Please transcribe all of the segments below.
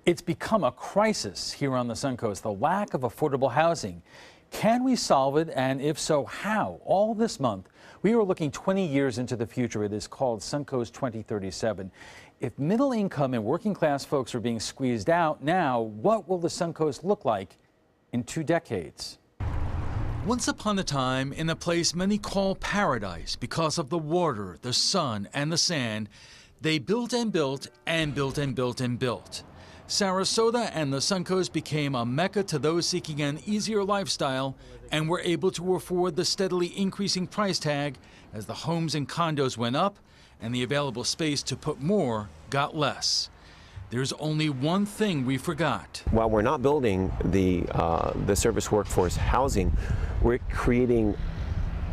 It's become a crisis here on the Suncoast, the lack of affordable housing. Can we solve it, and if so, how? All this month, we are looking 20 years into the future. It is called Suncoast 2037. If middle income and working class folks are being squeezed out now, what will the Suncoast look like in 2 decades? Once upon a time, in a place many call paradise because of the water, the sun, and the sand, they built and built and built and built and built. Sarasota and the Suncoast became a mecca to those seeking an easier lifestyle and were able to afford the steadily increasing price tag as the homes and condos went up and the available space to put more got less. There's only one thing we forgot. While we're not building the service workforce housing, we're creating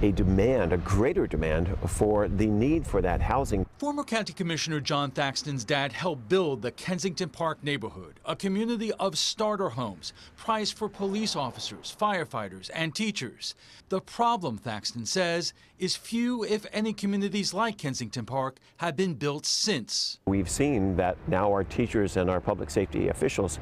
a demand, a greater demand for the need for that housing. Former County Commissioner John Thaxton's dad helped build the Kensington Park neighborhood, a community of starter homes priced for police officers, firefighters, and teachers. The problem, Thaxton says, is few, if any, communities like Kensington Park have been built since. We've seen that now our teachers and our public safety officials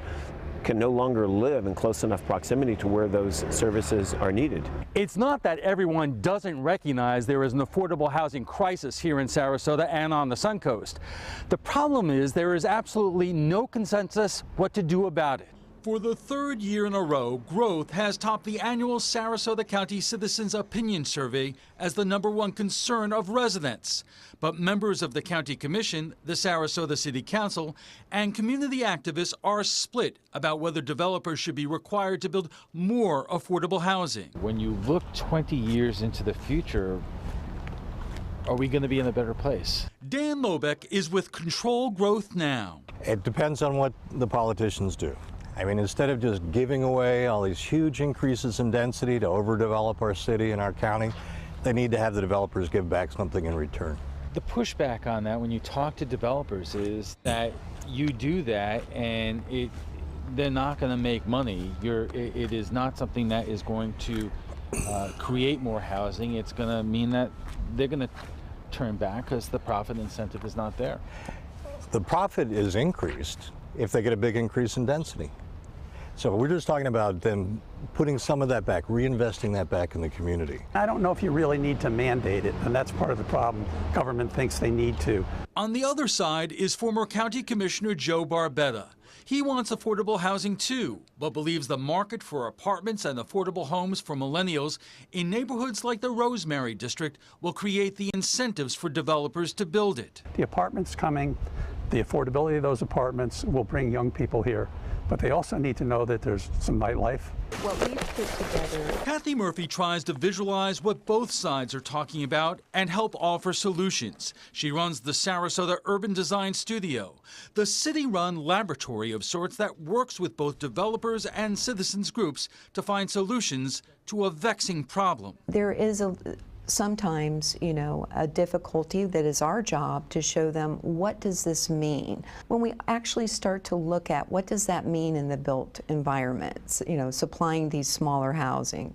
can no longer live in close enough proximity to where those services are needed. It's not that everyone doesn't recognize there is an affordable housing crisis here in Sarasota and on the Suncoast. The problem is there is absolutely no consensus what to do about it. For the 3rd year in a row, growth has topped the annual Sarasota County Citizens Opinion Survey as the #1 concern of residents. But members of the County Commission, the Sarasota City Council, and community activists are split about whether developers should be required to build more affordable housing. When you look 20 years into the future, are we going to be in a better place? Dan Lobeck is with Control Growth Now. It depends on what the politicians do. I mean, instead of just giving away all these huge increases in density to overdevelop our city and our county, they need to have the developers give back something in return. The pushback on that when you talk to developers is that you do that and they're not going to make money. It is not something that is going to create more housing. It's going to mean that they're going to turn back because the profit incentive is not there. The profit is increased if they get a big increase in density. So we're just talking about them putting some of that back, reinvesting that back in the community. I don't know if you really need to mandate it, and that's part of the problem. Government thinks they need to. On the other side is former County Commissioner Joe Barbetta. He wants affordable housing too, but believes the market for apartments and affordable homes for millennials in neighborhoods like the Rosemary District will create the incentives for developers to build it. The apartments coming, the affordability of those apartments will bring young people here, but they also need to know that there's some nightlife. What we've put together. Kathy Murphy tries to visualize what both sides are talking about and help offer solutions. She runs the Sarasota Urban Design Studio, the city-run laboratory of sorts that works with both developers and citizens groups to find solutions to a vexing problem. There is sometimes, a difficulty that is our job to show them what does this mean. When we actually start to look at what does that mean in the built environments, supplying these smaller housing,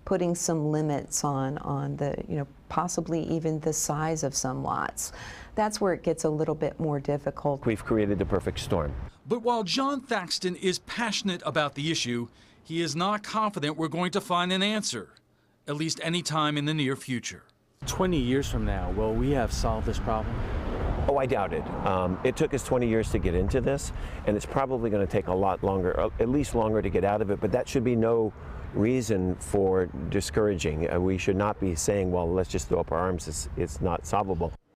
putting some limits on the, possibly even the size of some lots. That's where it gets a little bit more difficult. We've created the perfect storm. But while John Thaxton is passionate about the issue, he is not confident we're going to find an answer, at least any time in the near future. 20 years from now, will we have solved this problem? Oh, I doubt it. It took us 20 years to get into this, and it's probably going to take a lot longer, at least longer to get out of it, but that should be no reason for discouraging. We should not be saying, well, let's just throw up our arms. It's not solvable.